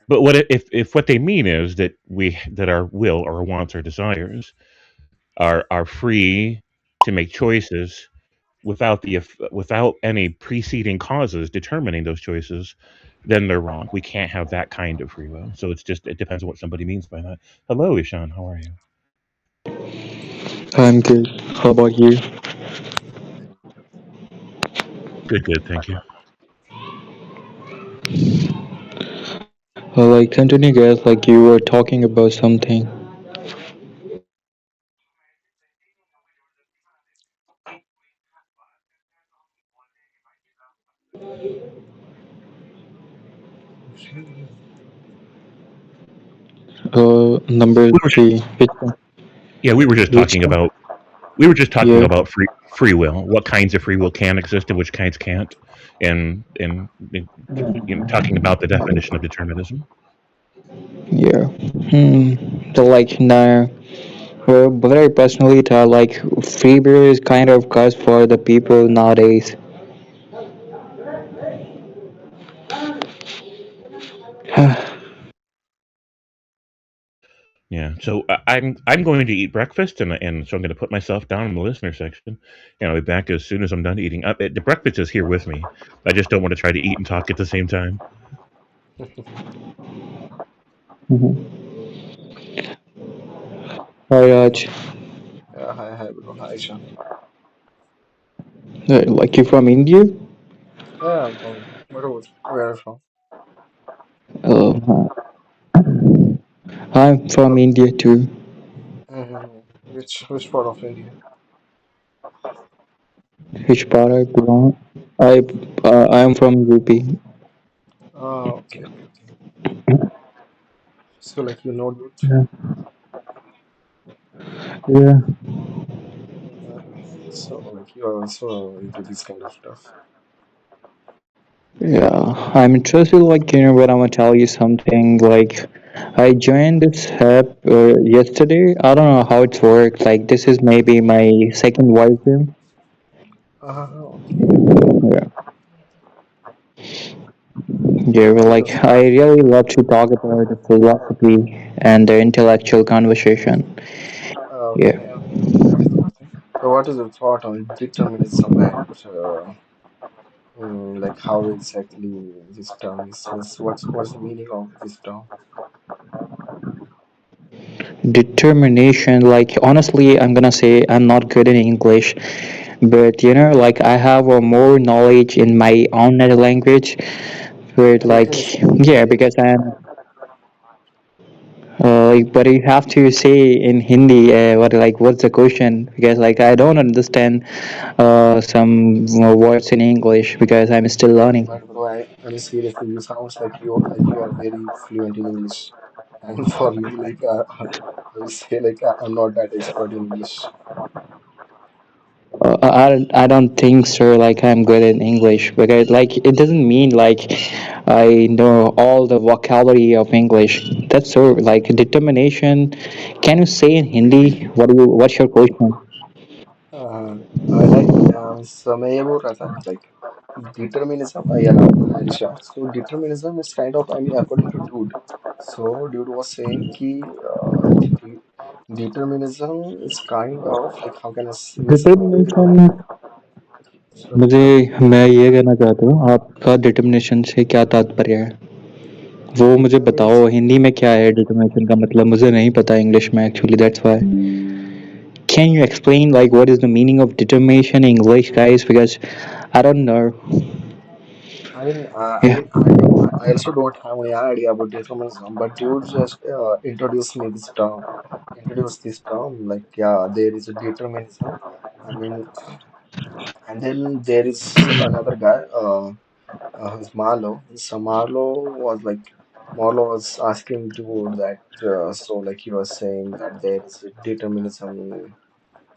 But what if what they mean is that our will, our wants, our desires are free to make choices without without any preceding causes determining those choices, then they're wrong. We can't have that kind of free will. So it depends on what somebody means by that. Hello, Ishan. How are you? I'm good. How about you? Good, good. Thank you. Like, continue, guys. Like, you were talking about something. Number We were just, three. Which one? yeah, Which one? we were just talking Yeah. about free will. What kinds of free will can exist and which kinds can't, and talking about the definition of determinism. Yeah. Like, no. Well, very personally, like, free beer is kind of cost for the people nowadays. Yeah. So I'm going to eat breakfast, and so I'm going to put myself down in the listener section, and I'll be back as soon as I'm done eating. The breakfast is here with me. I just don't want to try to eat and talk at the same time. Mhm. Hi, Raj. Yeah, hi, bro. Hi, Ishan. Like, you from India? Yeah, I'm from. Where where are you from? Uh, I'm from India too. Mm-hmm. Which part of India? Which part I belong? I am from UP. Oh, okay, okay, okay. So like you know, dude. Yeah. Yeah. So like you are also into this kind of stuff. Yeah, I'm interested. Like, but I'm gonna tell you something. Like, I joined this app yesterday. I don't know how it works. Like, this is maybe my second voice room. Okay. Yeah, yeah. Well, like, So, I really love to talk about the philosophy and the intellectual conversation. Yeah, okay, okay. That's a good thing. So, what is your thought on determinism and like how exactly this term is? Means what's the meaning of this term? determination. Like, honestly, I'm gonna say I'm not good in English, but like, I have more knowledge in my own native language. But like, Determinism. yeah, because but you have to say in Hindi what's the question, because like I don't understand some words in English because I'm still learning. But bro, I'm seriously, you sounds like you are very fluent in English. And for me, like I will say like I'm not that expert in English. I don't think so. Like I'm good in English because like it doesn't mean like I know all the vocabulary of English. That's so like determination. Can you say in Hindi? What's your question? Uh, I like so मैं ये बोल रहा था like determinism. Yeah, in short, so determinism is kind of, I mean, according to Dude. So Dude was saying कि de determinism is kind of like how can I means determination मुझे हाँ मैं ये कहना चाहता हूँ आपका डिटर्मिनेशन से क्या तात्पर्य है वो मुझे बताओ determinism. हिंदी में क्या है डिटर्मिनेशन का मतलब मुझे नहीं पता इंग्लिश में actually that's why can you explain like what is the meaning of determination in English guys because I don't know. Yeah. I also don't have any idea about determinism, but dude just introduced this term, like, yeah, there is a determinism. I mean, and then there is another guy, who's Marlowe. So Marlowe was asking dude that, so like you were saying that there is a determinism.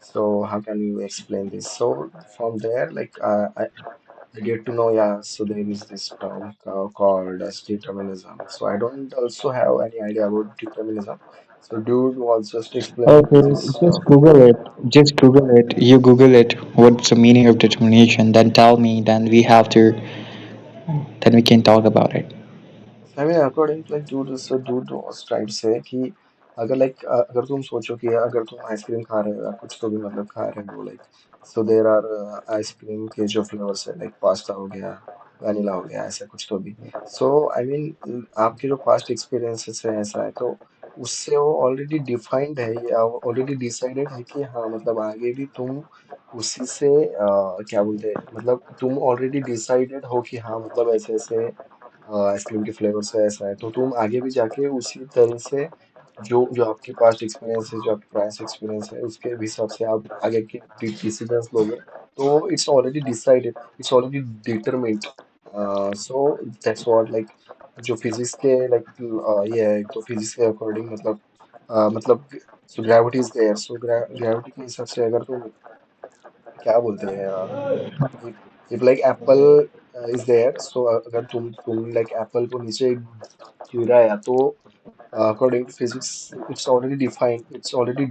So how can you explain this? So from there, like, I get to know, yeah, so there is this term called as determinism. So I don't also have any idea about determinism. So dude was just explaining Okay, this. just Google it. Just Google it. You Google it. What's the meaning of determination? Then tell me. Then we can talk about it. I mean, according to like dude, so dude was trying to say कि अगर like अगर तुम सोचो कि अगर तुम ice cream खा रहे हो या कुछ तो भी मतलब खा रहे हो like so there are ice cream के जो फ्लेवर्स है like पास्ता हो गया, वनीला हो गया, ऐसा कुछ तो भी so I mean आपके जो पास्ट एक्सपीरियंसेस है ऐसा है तो उससे वो ऑलरेडी डिफाइंड है या ऑलरेडी डिसाइडेड है कि हाँ मतलब आगे भी तुम उसी से क्या बोलते हैं मतलब तुम ऑलरेडी डिसाइडेड हो कि हाँ मतलब ऐसे ऐसे आइसक्रीम के फ्लेवर से ऐसा है तो तुम आगे भी जाके उसी तरह से जो जो आपके पास्ट एक्सपीरियंस है जो आपके पास्ट एक्सपीरियंस है उसके हिसाब से आप आगे के डिसीजंस लोगे तो it's already decided it's already determined so that's what like जो फिजिक्स के लाइक ये है तो फिजिक्स के अकॉर्डिंग मतलब so gravity is there so gravity के हिसाब से अगर तुम क्या बोलते हैं if if like apple is there so अगर तुम like apple को नीचे गिराया तो according to physics it's already defined it's already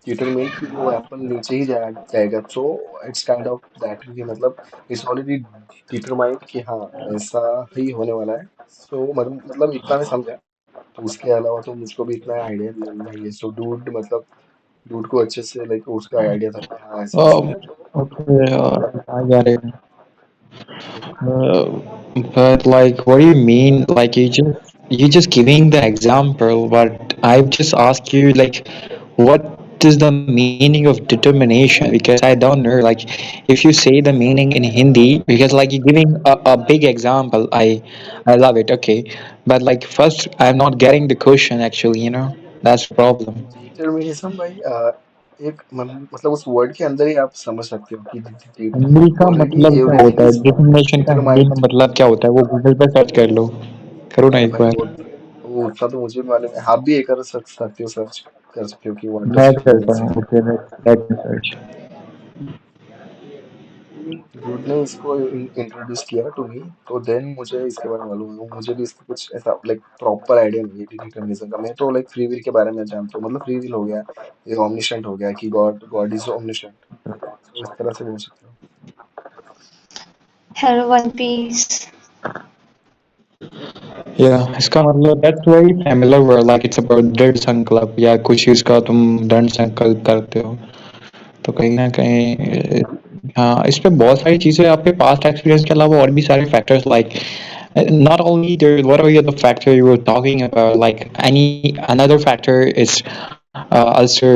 determined कि वो एप्पल नीचे ही जाएगा so it's kind of that कि मतलब it's already determined कि हाँ ऐसा ही होने वाला है so मतलब इतना मैं समझा तो उसके अलावा तो मुझको भी इतना आइडिया नहीं है सो डूड मतलब डूड को अच्छे से लाइक उसका आइडिया था कि हाँ ऐसे ऐसे है तो Okay, I got it. Hmm, But like, what do you mean? Like, you just giving the example, but I've just asked you like, what is the meaning of determination? Because I don't know. Like, if you say the meaning in Hindi, because like you're giving a big example, I love it. Okay, but like first, I'm not getting the question actually. That's the problem. Determinism भाई एक मतलब उस word के अंदर ही आप समझ सकते हो कि हिंदी का ऑलरेडी मतलब क्या होता एवरीथिंग है? इज डिटर्मिनेशन का हिंदी में डिटरमाइंड मतलब क्या होता है? वो गूगल पे सर्च कर लो। करो ना अरे एक भाई बार। वो उतना तो मुझे भी मालूम है आप भी ये कर सकते हो सर्च कर सकते हो कि व्हाट मैं डज इट करता मीन्स हूँ। Okay, let me search. Dude ने इसको इंट्रोड्यूस किया टू मी तो देन मुझे इसके बारे में मालूम है मुझे भी इसका कुछ ऐसा लाइक प्रॉपर आइडिया नहीं है डिटर्मिनिज्म का मैं तो लाइक फ्री विल के बारे में जानता हूँ मतलब फ्री विल हो गया ये ऑमनिशेंट हो गया कि गॉड गॉड इज ऑमनिशेंट तो इस तरह से बोल सकते हो Hello, One Piece. या इसका मतलब that's very familiar word, like it's about दृढ़ संकल्प या कुछ चीज का तुम दृढ़ संकल्प करते हो। तो कहीं ना कहीं हाँ, इस पे बहुत सारी चीजें आपके पास्ट एक्सपीरियंस के अलावा और भी सारे factors like not only there what are the factor you were talking about, like any another factor is also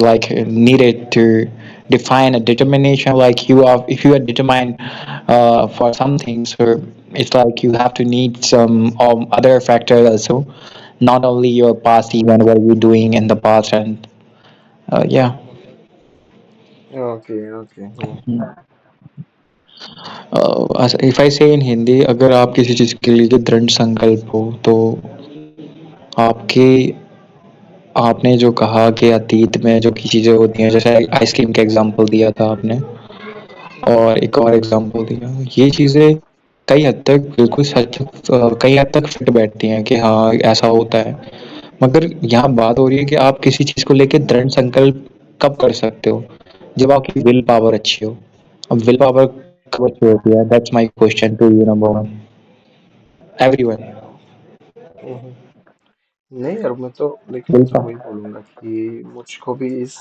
like needed to define a determination, like you are if you are determined for something, so it's like you have to need some other factor also, not only your past event what you're doing in the past. And yeah. Okay okay if I से इन हिंदी, अगर आप किसी चीज के लिए दृढ़ संकल्प हो तो आपके आपने जो कहा कि अतीत में जो की चीजें होती हैं, जैसे आइसक्रीम का एग्जांपल दिया था आपने, और एक और एग्जांपल दिया, ये चीजें कई हद तक बिल्कुल सच कई हद तक फिट बैठती हैं कि हाँ ऐसा होता है। मगर यहाँ बात हो रही है कि आप किसी चीज को लेके दृढ़ संकल्प कब कर सकते हो? जब आपकी विल पावर अच्छी हो। अब विल पावर कब अच्छी होती है? That's my question to you, number one, everyone. Hmm नहीं यार मैं विल तो वही पावर। बोलूंगा कि मुझको भी इस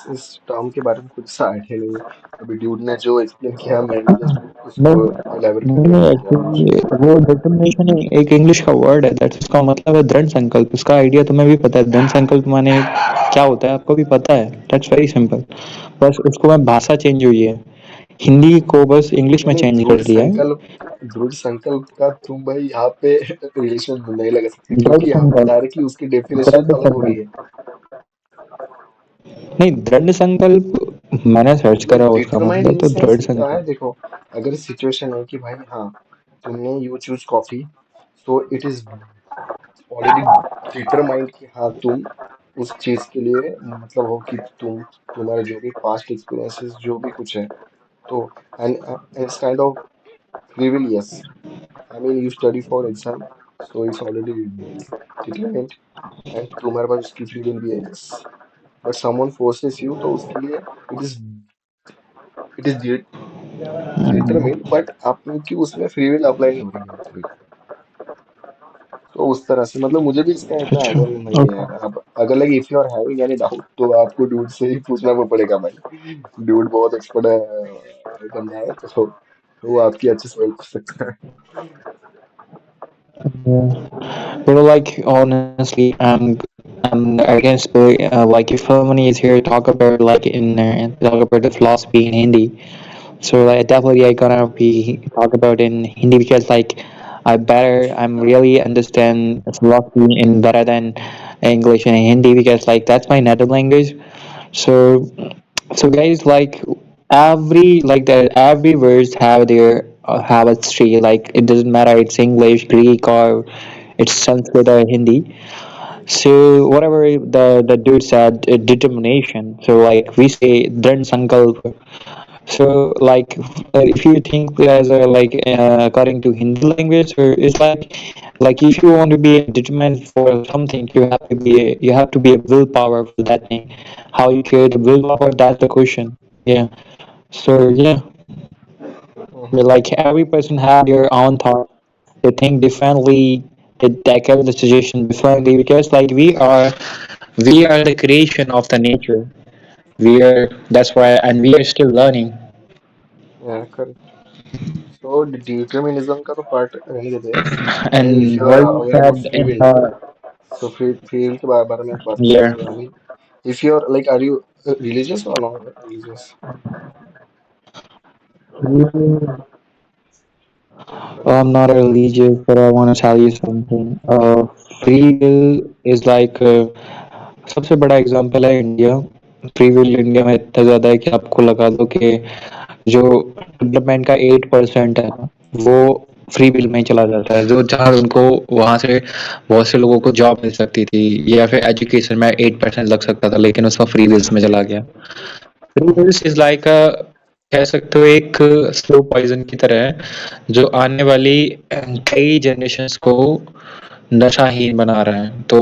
टर्म के बारे में कुछ सा आइडिया नहीं है अभी ड्यूड ने जो एक्सप्लेन किया मैंने जस्ट उसको एलाबोरेट नहीं करके नहीं, बोल दिया कुछ एक्चुअली वो डिटर्मिनेशन एक इंग्लिश का वर्ड है, दैट्स उसका मतलब है दृढ़ संकल्प। इसका आइडिया तुम्हें भी पता है, दृढ़ संकल्प माने क्या होता है आपको भी पता है। That's very simple. बस उसको मैं भाषा चेंज हुई है, हिंदी को बस इंग्लिश में नहीं चेंज कर दिया है। दृढ़ संकल्प का तुम भाई यहाँ पे रिलेशन नहीं लगा सकते दृढ़ क्योंकि यहाँ पे संकल्प, डायरेक्टली उसकी डेफिनेशन दृढ़ अलग हो रही है संकल्प, नहीं दृढ़ संकल्प मैंने सर्च लाइक करा उसका डिटरमाइंड मतलब, इन तो सेंस दृढ़ क्या है संकल्प। देखो अगर सिचुएशन है कि भाई हाँ तुमने you choose coffee so it is already determined कि हाँ तुम उस चीज के लिए मतलब हो कि तुम्हारे जो भी पास्ट एक्सपीरियंसेस जो भी कुछ है तो and it's kind of free will yes I mean you study for exam so it's already determined and तुम्हारे पास उसकी फ्री विल भी है yes but someone forces you तो उसके लिए इट इज डिटरमाइंड बट आप लोग की उसमें फ्री विल अप्लाई नहीं हो रही है अभी तो उस तरह से मतलब मुझे भी इसका इतना अच्छा, आइडिया नहीं है okay. यार। अब अगर like if you are having any doubt तो आपको डूड से ही पूछना वो पड़ेगा भाई। डूड बहुत एक्सपर्ट है बंदा है, तो वो आपकी अच्छे से हेल्प कर सकता है। Yeah. But like honestly, I'm against like if someone is here talk about like in talk about the philosophy in Hindi. So like, definitely I gonna be talk about in Hindi because like I'm really understand philosophy in better than English and Hindi because like that's my native language. So so guys like every words have their have a history. Like it doesn't matter it's English, Greek, or it's Sanskrit or Hindi. So whatever the dude said, determination. So like we say dran sankalp. So like if you think as a like according to Hindi language, or it's like if you want to be determined for something, you have to be a willpower for that thing. How you create a willpower? That's the question. Yeah. So yeah, Mhm. like every person have their own thought. They think differently. They tackle the situation differently because like we are the creation of the nature. We are that's why and we are still learning. Yeah, correct. So determinism का तो part रहने देते हैं। I mean, if And you are what you aware about said free in will, the so free will के बारे में बात करते हैं। yeah. So I mean, if you are like, are you religious or not religious? I'm not religious, but I want to tell you something. Free will is like सबसे बड़ा example है India. Free will India में इतना ज़्यादा है कि आपको लगा दो कि जो डेवलपमेंट का 8% है वो फ्री विल में ही चला जाता है जो जहाँ उनको वहाँ से बहुत से लोगों को जॉब मिल सकती थी या फिर एजुकेशन में 8% लग सकता था लेकिन उसका फ्री विल्स में चला गया. Free wills is like a कह सकते हो एक स्लो पॉइजन की तरह है जो आने वाली कई जनरेशन्स को नशाहीन बना रहा है. तो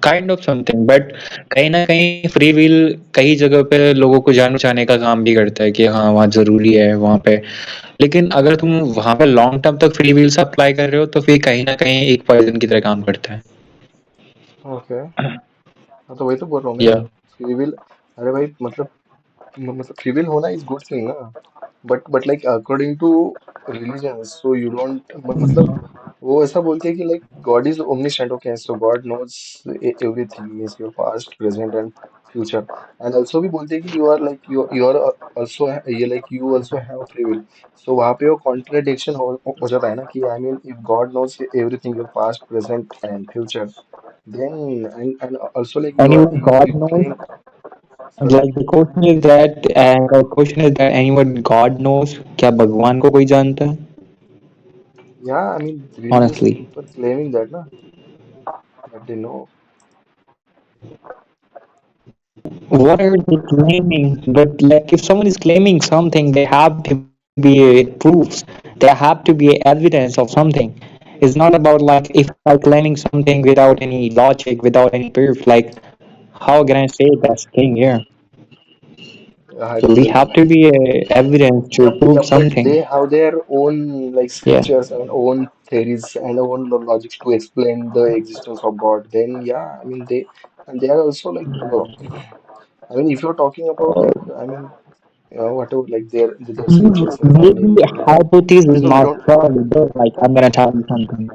काइंड ऑफ समथिंग बट कहीं ना कहीं फ्री विल कई जगह पे लोगों को जान बचाने का काम भी करता है कि हाँ वहाँ जरूरी है वहाँ पे. लेकिन अगर तुम वहाँ पे लॉन्ग टर्म तक फ्री विल्स अप्लाई कर रहे हो तो फिर कहीं ना कहीं एक पॉइजन की तरह काम करता है. ओके। हाँ तो वही तो बोल रहा हूँ मैं। या फ्री विल, अरे भाई मतलब मतलब फ्री विल होना इज गुड थिंग ना। But like according to religion, so you don't मतलब वो ऐसा बोलते हैं कि like God is omniscient, okay, so God knows everything, means your past present and future. And also भी बोलते हैं कि you are like you are also, ये like you also have free will. So वहाँ पे वो कॉन्ट्रडिक्शन हो जाता है ना कि I mean if God knows everything, your past present and future, then and also like you are anyone you God knows. claim, sorry, Like the question is that anyone God knows क्या भगवान को कोई जानता है? yeah, I mean religious Honestly, people claiming that na, that they know. what are they claiming? But like if someone is claiming something, there have to be proofs. There have to be evidence of something. It's not about like if I claiming something without any logic, without any proof. Like how can I say that thing here? So we have to Hypothetically, be evidence to prove yeah, but something. they have their own like Yeah. scriptures and own theories and own logics to explain the existence of God. Then yeah, I mean they are also like I mean if you're talking about like I mean whatever like their scriptures and Maybe everything, hypothesis is so we not don't. theory, but like I'm gonna tell you something.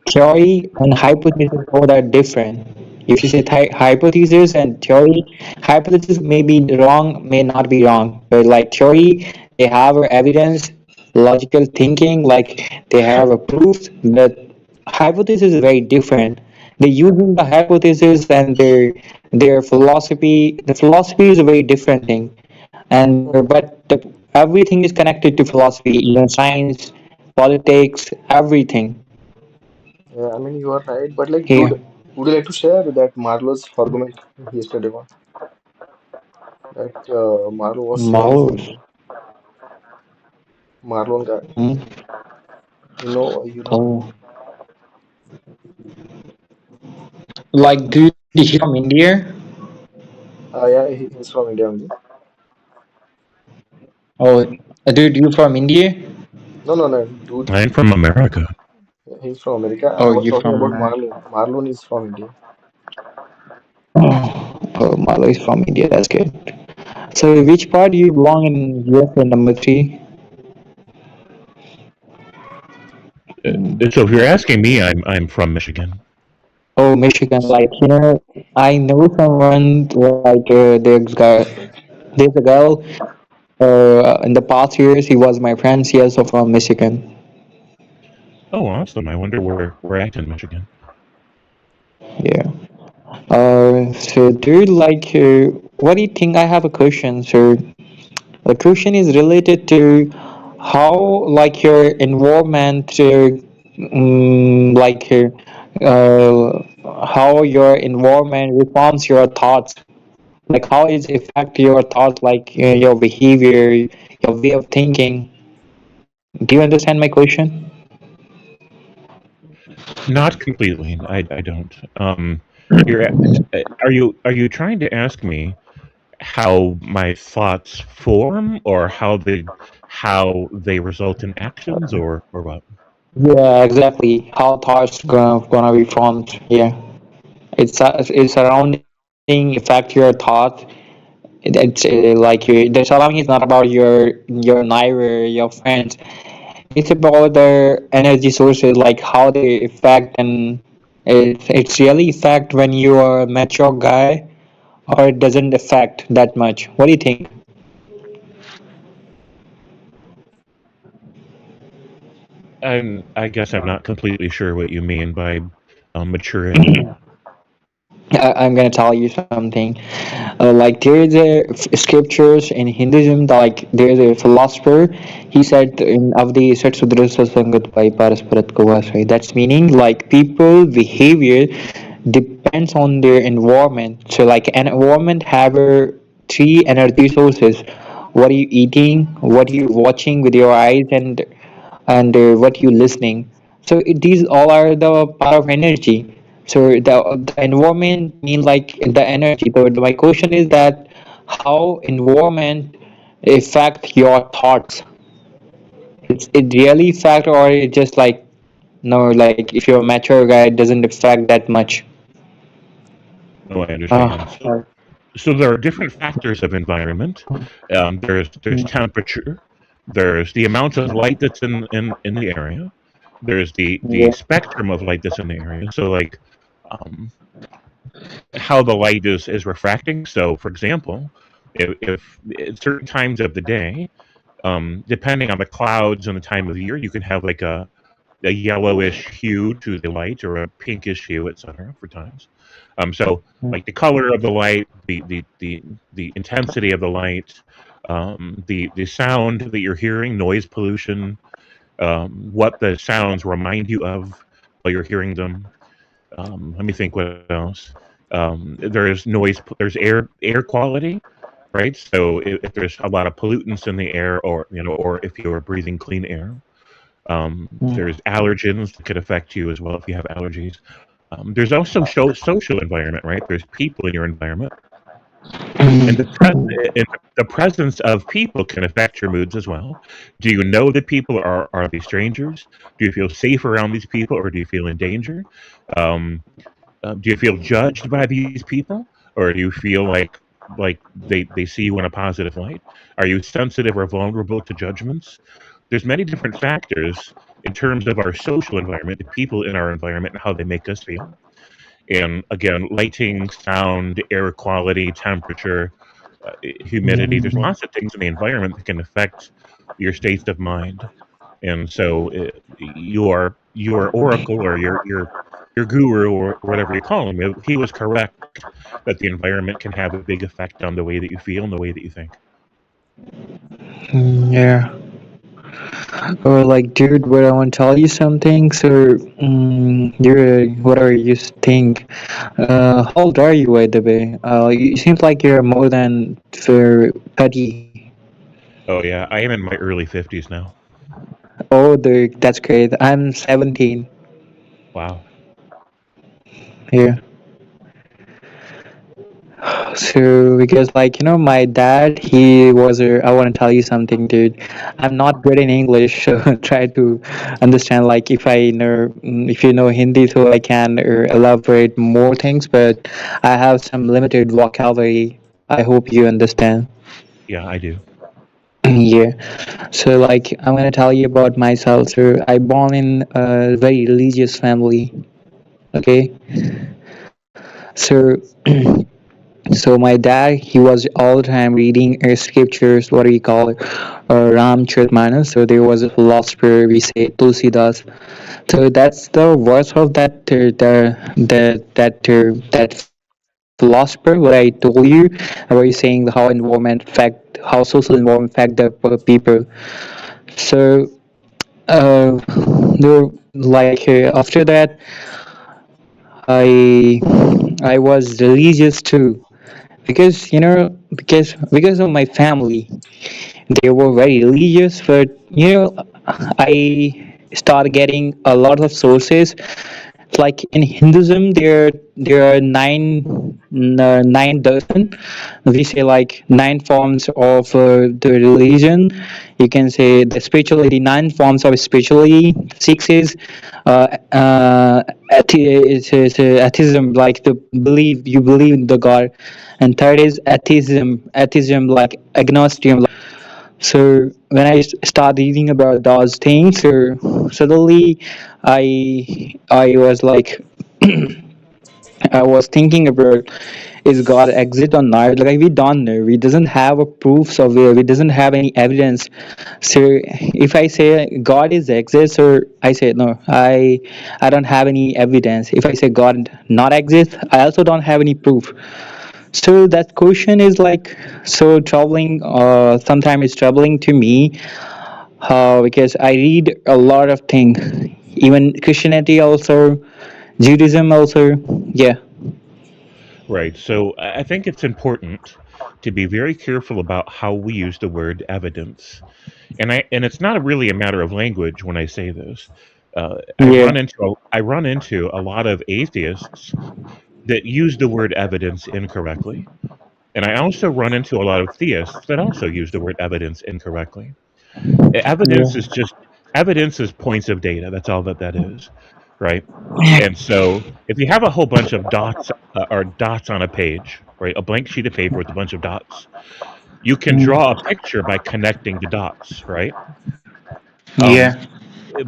Theory and hypothesis both are different. If you say hypothesis and theory, hypothesis may be wrong, may not be wrong, but like theory, they have a evidence, logical thinking, like they have a proof. But hypothesis is very different. They're using the hypothesis and their philosophy. The philosophy is a very different thing, and everything is connected to philosophy, even science, politics, everything Yeah, I mean you are right, but like here. dude, would you like to share that Marlo's argument yesterday one, that Marlo was saying Mouse. something. Marlon guy, Hmm? you know. Oh. Like, dude, he's from India? Yeah, he's from India only. Oh, dude, you from India? No, no, no, dude. I'm from America. He's from America. I Oh, was you talking from about America? Marlon. Marlon is from India. Oh, Malo is from India. That's good. So, which part do you belong in USA number three? So if you're asking me, I'm from Michigan. Oh, Michigan. Like I know someone like there's a girl. In the past years, he was my friend. She also from Michigan. Oh, awesome! I wonder where we're at in Michigan. Yeah. So dude, what do you think? I have a question, sir. The question is related to how, like, your environment, how your environment reforms your thoughts. Like, how it affect your thoughts, like your behavior, your way of thinking. Do you understand my question? Not completely. I don't. You're are you trying to ask me how my thoughts form, or how they result in actions, or what? Yeah, exactly. How thoughts gonna be formed. Yeah, it's surrounding affect your thought. It's the surrounding is not about your neighbor, your friends. It's about their energy sources, like how they affect, and it's really affect when you are a mature guy, or it doesn't affect that much. What do you think? I guess I'm not completely sure what you mean by maturity. I'm gonna tell you something. Like there is a scriptures in Hinduism. That, like there is a philosopher. He said in Avdi Satsudra Sasangat by Parasparat Kovasai. That's meaning like people behavior depends on their environment. So like an environment have three energy sources. What are you eating? What are you watching with your eyes? And what you listening. So these all are the part of energy. So the environment mean like the energy. So my question is that how environment affect your thoughts. It really affect, or it just like no, like if you're a mature guy it doesn't affect that much. Oh, I understand. uh, So there are different factors of environment. There's temperature. There's the amount of light that's in the area. There's the yeah. spectrum of light that's in the area. So like um, how the light is refracting. So for example, if at certain times of the day, depending on the clouds and the time of year, you can have like a yellowish hue to the light or a pinkish hue, etc. For times. So like the color of the light, the intensity of the light, the sound that you're hearing, noise pollution, what the sounds remind you of while you're hearing them. Let me think what else. There's noise, there's air quality, right? So if there's a lot of pollutants in the air, or if you're breathing clean air, there's allergens that could affect you as well if you have allergies. There's also social environment, right? There's people in your environment, and the presence of people can affect your moods as well. Do you know that people are they strangers? Do you feel safe around these people, or do you feel in danger? Um, do you feel judged by these people, or do you feel like they see you in a positive light? Are you sensitive or vulnerable to judgments? There's many different factors in terms of our social environment, the people in our environment, and how they make us feel. And again, lighting, sound, air quality, temperature, humidity. There's lots of things in the environment that can affect your states of mind. And so, your oracle, or your guru, or whatever you call him, he was correct that the environment can have a big effect on the way that you feel and the way that you think. Yeah. Or like, dude, what I want to tell you something. So, you're whatever you think. How old are you, by the way? You seems like you're more than for 30. Oh yeah, I am in my early 50s now. Oh, that's great. I'm 17. Wow. Yeah. So because like my dad, he was a. I want to tell you something, dude. I'm not good in English, so try to understand. Like if you know Hindi, so I can elaborate more things. But I have some limited vocabulary. I hope you understand. Yeah, I do. Yeah. So like I'm gonna tell you about myself. So I born in a very religious family. Okay. So so my dad, he was all the time reading scriptures, what do we call it, Ram Charitmanas. So there was a philosopher, we say Tulsidas. So that's the words of that philosopher. What I told you, where you saying how environment affect, how social environment affect the people. So there, like after that, I I was religious too because because of my family. They were very religious, but I started getting a lot of sources. Like in Hinduism, there are nine darshan. We say like nine forms of the religion. You can say the spirituality, nine forms of spirituality. Six is atheism, like the believe you believe in the God, and third is atheism like agnosticism. So when I start reading about those things, suddenly I was like I was thinking about, is God exist or not? Like we don't know. We doesn't have a proofs of it. We doesn't have any evidence. So if I say God is exist, or I say no, I don't have any evidence. If I say God not exist, I also don't have any proof. So that question is like so troubling. Sometimes it's troubling to me, because I read a lot of things, even Christianity also, Judaism also. Yeah. Right. So I think it's important to be very careful about how we use the word evidence, and it's not really a matter of language when I say this. Yeah. I run into a lot of atheists that use the word evidence incorrectly, and I also run into a lot of theists that also use the word evidence incorrectly. Evidence is Yeah. just evidence is points of data. That's all that is, right? And so if you have a whole bunch of dots or dots on a page, right, a blank sheet of paper with a bunch of dots, you can draw a picture by connecting the dots, right? Um, Yeah.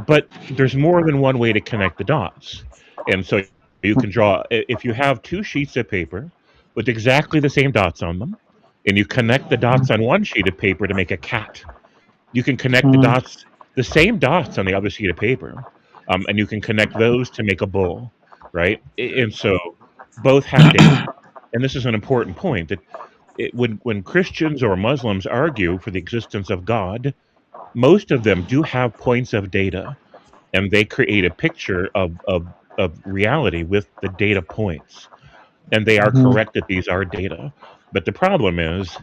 but there's more than one way to connect the dots. And so you can draw, if you have two sheets of paper with exactly the same dots on them, and you connect the dots on one sheet of paper to make a cat, you can connect the same dots on the other sheet of paper, and you can connect those to make a bull, right? And so both have data. And this is an important point that when Christians or Muslims argue for the existence of God, most of them do have points of data, and they create a picture of reality with the data points. And they are correct that these are data. But the problem is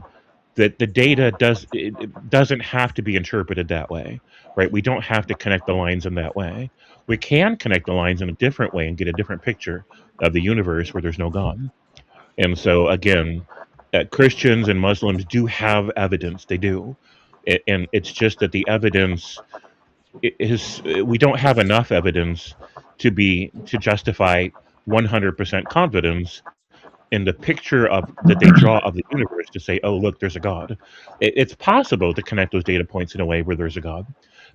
that the data it doesn't have to be interpreted that way, right? We don't have to connect the lines in that way. We can connect the lines in a different way and get a different picture of the universe where there's no God. And so again, Christians and Muslims do have evidence. They do, and it's just that the evidence is we don't have enough evidence to justify 100% confidence in the picture of that they draw of the universe to say, oh, look, there's a God. It's possible to connect those data points in a way where there's a God,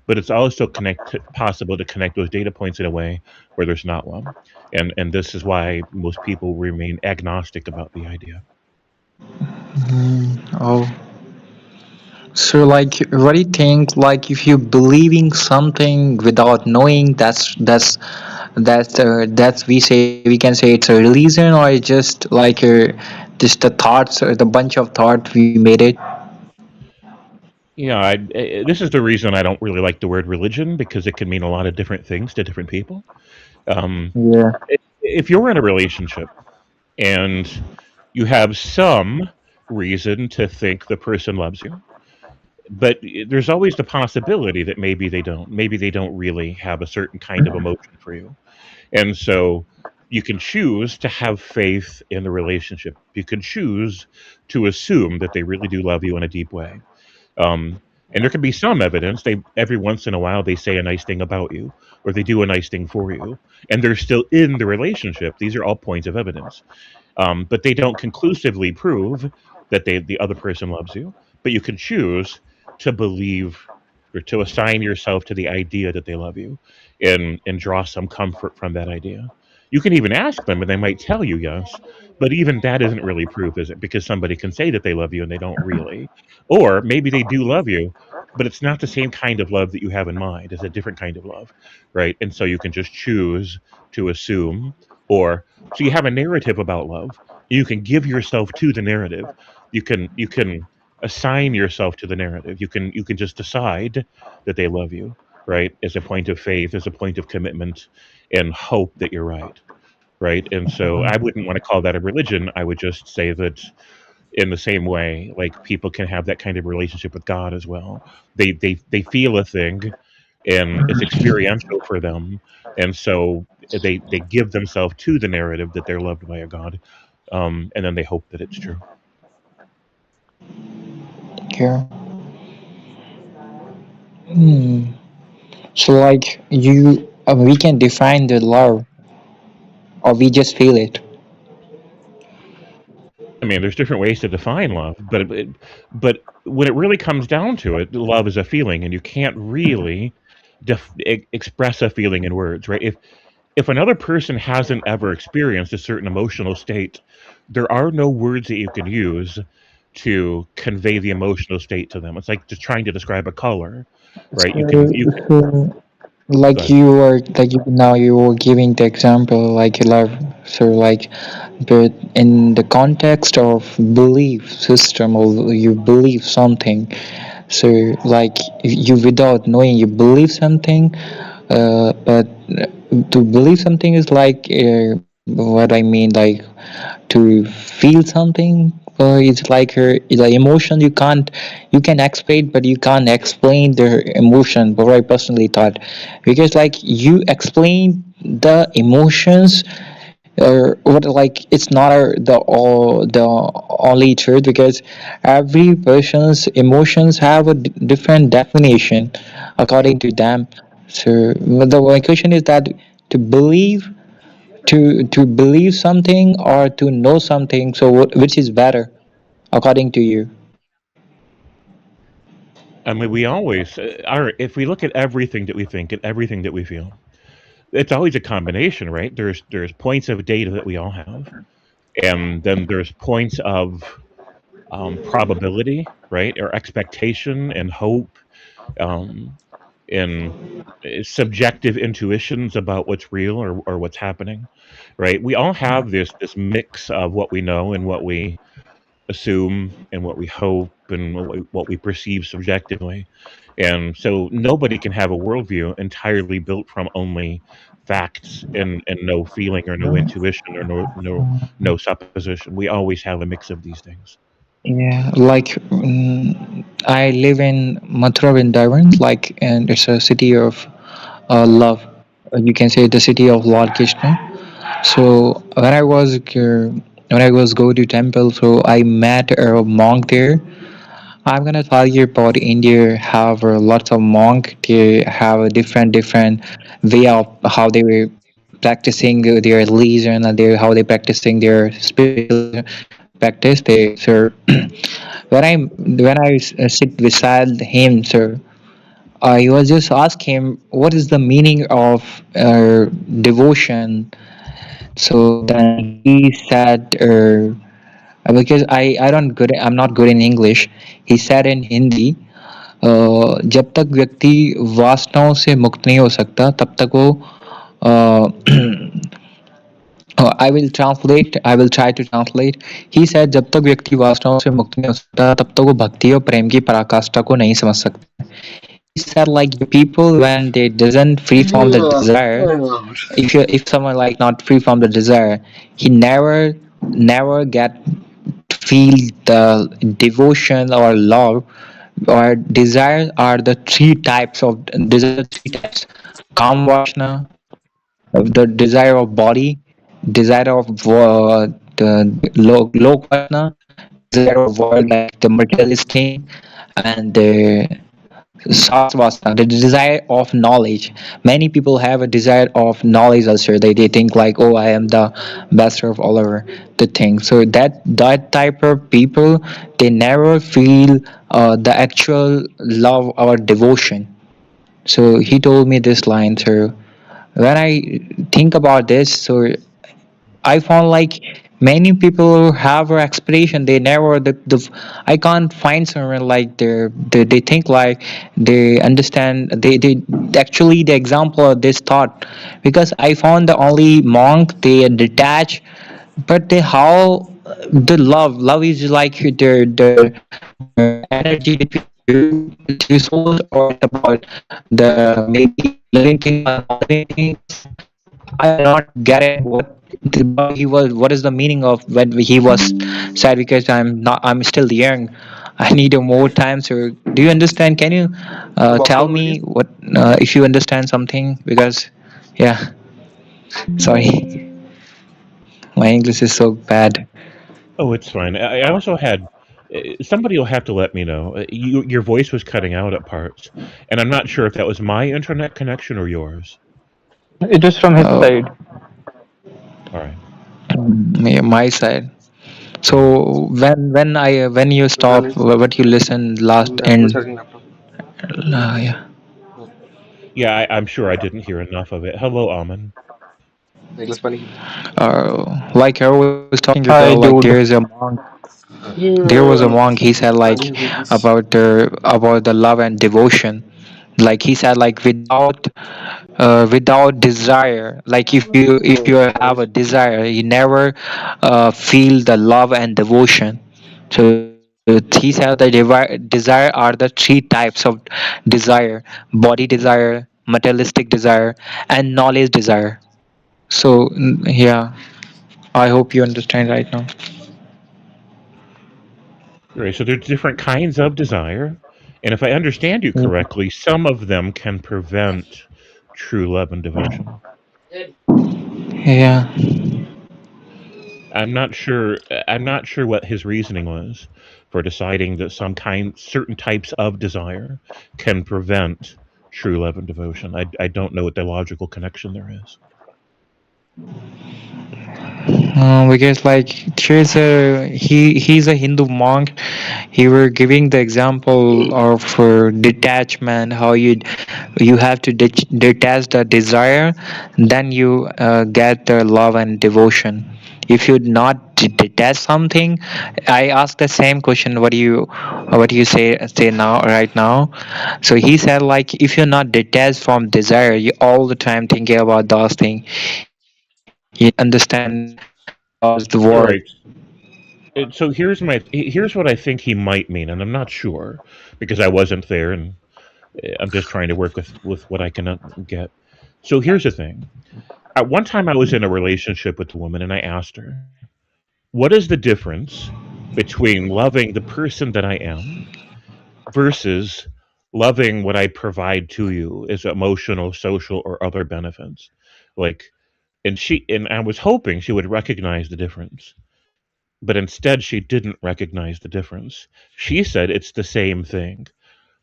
but it's also possible to connect those data points in a way where there's not one. And this is why most people remain agnostic about the idea. Oh, so like, what do you think? Like, if you believing something without knowing, that's we can say it's a religion, or it's just the thoughts or the bunch of thought we made it. Yeah, this is the reason I don't really like the word religion because it can mean a lot of different things to different people. Um, Yeah. if you're in a relationship and you have some reason to think the person loves you, but there's always the possibility that maybe they don't. Maybe they don't really have a certain kind of emotion for you. And so You can choose to have faith in the relationship. You can choose to assume that they really do love you in a deep way. Um, and there can be some evidence. They every once in a while they say a nice thing about you, or they do a nice thing for you, and they're still in the relationship. These are all points of evidence, but they don't conclusively prove that the other person loves you. But you can choose to believe or to assign yourself to the idea that they love you, and draw some comfort from that idea. You can even ask them, and they might tell you yes. But even that isn't really proof, is it? Because somebody can say that they love you and they don't really. Or maybe they do love you, but it's not the same kind of love that you have in mind. It's a different kind of love, right? And so you can just choose to assume, or so you have a narrative about love. You can give yourself to the narrative. You can assign yourself to the narrative. You can just decide that they love you, right? As a point of faith, as a point of commitment, and hope that you're right, right? And so I wouldn't want to call that a religion. I would just say that in the same way, like people can have that kind of relationship with God as well. They feel a thing, and it's experiential for them, and so they give themselves to the narrative that they're loved by a God, and then they hope that it's true. Yeah. Hmm. So like we can define the love, or we just feel it. I mean, there's different ways to define love, but when it really comes down to it, love is a feeling, and you can't really express a feeling in words, right? If another person hasn't ever experienced a certain emotional state, there are no words that you can use to convey the emotional state to them. It's like just trying to describe a color, right? So Go like ahead. you are like now you were giving the example like love. So like, but in the context of belief system, or you believe something. So like you without knowing you believe something, but to believe something is like what I mean, like to feel something. It's like the emotion you can explain, but you can't explain the emotion. But I personally thought, because like you explain the emotions, or what, like it's not the only truth, because every person's emotions have a different definition according to them. So my question is that to believe to believe something or to know something, so which is better according to you? I mean, we always are. If we look at everything that we think and everything that we feel, it's always a combination, right? There's points of data that we all have, and then there's points of probability, right, or expectation and hope, um, and subjective intuitions about what's real, or what's happening, right? We all have this mix of what we know and what we assume and what we hope and what we perceive subjectively. And so nobody can have a worldview entirely built from only facts and no feeling or no intuition or no supposition. We always have a mix of these things. Yeah, like I live in Mathura Vrindavan, like, and it's a city of love. You can say the city of Lord Krishna. So when I was go to temple, so I met a monk there. I'm gonna tell you about India. Have lots of monk. They have a different way of how they were practicing their religion, and how they practicing their spiritual practice. They, sir, when I sit beside him, sir, I was just ask him what is the meaning of devotion. So then he said, because I'm not good in English. He said in Hindi, जब तक व्यक्ति वासनाओं से मुक्त नहीं हो सकता तब तक वो I will try to translate. He said जब तक व्यक्ति वासनाओं से मुक्त नहीं हो सकता तब तक वो भक्ति और प्रेम की पराकाष्ठा को नहीं समझ सकता. He said like the people when they doesn't free from the Yeah. desire, Oh my God. if someone like not free from the desire, he never get to feel the devotion or love or desire. Are the three types of desire, the three types: Kam Vashna, the desire of body, desire of the Lokvatna, desire of world like the materialist thing, and the Sasvasana, the desire of knowledge. Many people have a desire of knowledge also. They think like, oh, I am the best of all over the thing. So that type of people, they never feel the actual love or devotion. So he told me this line. So when I think about this, so I found like many people have an explanation. They never the I can't find someone like they think like they understand they actually the example of this thought, because I found the only monk they detach, but they how the love is like the energy between two souls, or it's about the maybe living thing or non-living things. I not get it what is the meaning of when he was sad, because I'm still young. I need a more time. So do you understand? Can you The tell vocabulary. me what if you understand something? Because yeah, sorry, my English is so bad. Oh, it's fine. I also had somebody will have to let me know. Your voice was cutting out at parts, and I'm not sure if that was my internet connection or yours. It is from his Oh, side. All right. my side. Hmm. So when you So then stop what you listen last that's and recharging laptop. yeah. Hmm. Yeah, I'm sure I didn't hear enough of it. Hello, Amin. English funny. Like I was talking you Hi, about, like dude. there was a Yeah, monk, he said funny like with this. about the love and devotion. Like he said like without desire, like if you Hmm. have a desire, you never feel the love and devotion. So he said the desire are the three types of desire: body desire, materialistic desire, and knowledge desire. So yeah, I hope you understand right now. Right. So there's different kinds of desire, and if I understand you correctly, some of them can prevent true love and devotion. Yeah. I'm not sure what his reasoning was for deciding that certain types of desire can prevent true love and devotion. I don't know what the logical connection there is. Because like there's a he's a Hindu monk. He were giving the example of detachment. How you have to detach the desire, then you get the love and devotion. If you not detach something, I asked the same question. What do you say now right now? So he said like if you're not detached from desire, you all the time thinking about those things. You never understand those the All world. right. So here's what I think he might mean, and I'm not sure because I wasn't there, and I'm just trying to work with what I can get. So here's the thing. At one time, I was in a relationship with a woman, and I asked her, "What is the difference between loving the person that I am versus loving what I provide to you as emotional, social, or other benefits?" Like, and I was hoping she would recognize the difference, but instead she didn't recognize the difference. She said it's the same thing.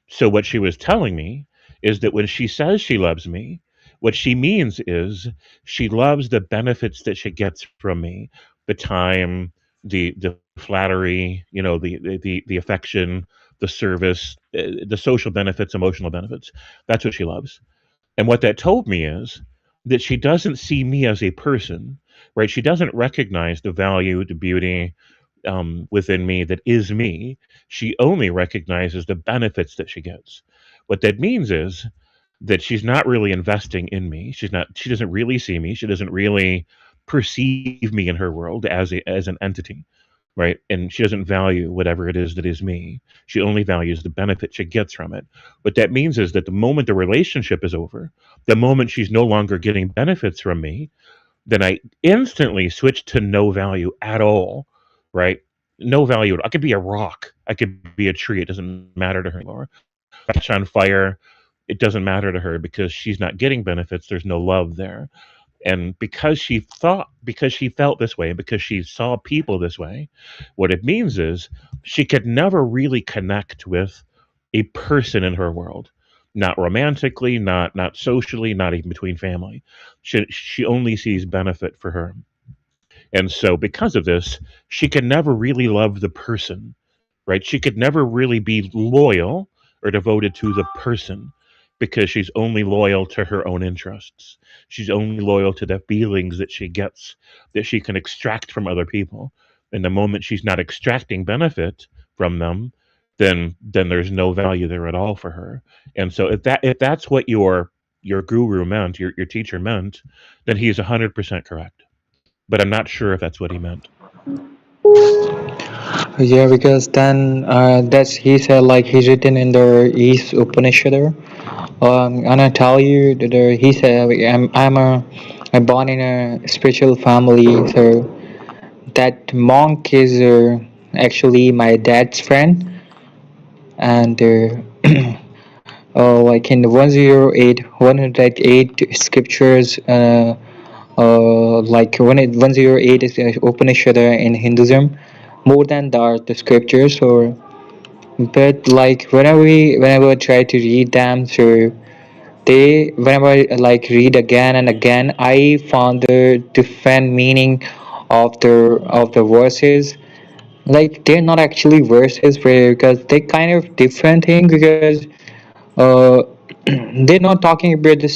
So what she was telling me is that when she says she loves me, what she means is she loves the benefits that she gets from me, the time, the flattery, the affection, the service, the social benefits, emotional benefits. That's what she loves. And what that told me is that she doesn't see me as a person, right? She doesn't recognize the value, the beauty, within me that is me. She only recognizes the benefits that she gets. What that means is that she's not really investing in me. She doesn't really see me. She doesn't really perceive me in her world as an entity, right? And she doesn't value whatever it is that is me. She only values the benefit she gets from it. What that means is that the moment the relationship is over, the moment she's no longer getting benefits from me, then I instantly switch to no value at all, right? No value. I could be a rock. I could be a tree. It doesn't matter to her anymore. I could catch on fire. It doesn't matter to her because she's not getting benefits. There's no love there. And because she felt this way and because she saw people this way, what it means is she could never really connect with a person in her world. Not romantically, not socially, not even between family. She only sees benefit for her. And so because of this, she could never really love the person, right? She could never really be loyal or devoted to the person because she's only loyal to her own interests. She's only loyal to the feelings that she gets that she can extract from other people. And the moment she's not extracting benefit from them, then there's no value there at all for her. And so if that's what your guru meant, your teacher meant, then he's 100% correct. But I'm not sure if that's what he meant. Yeah, because then that's he said like he's written in the East Upanishad. And I tell you that he said I'm born in a spiritual family, so that monk is actually my dad's friend, and like in 108, 108 scriptures, like 108 is Upanishad in Hinduism, more than that the scriptures or. But like whenever I try to read them, so they whenever I like read again and again, I found the different meaning of the verses. Like they're not actually verses because they kind of different thing because uh they're not talking about the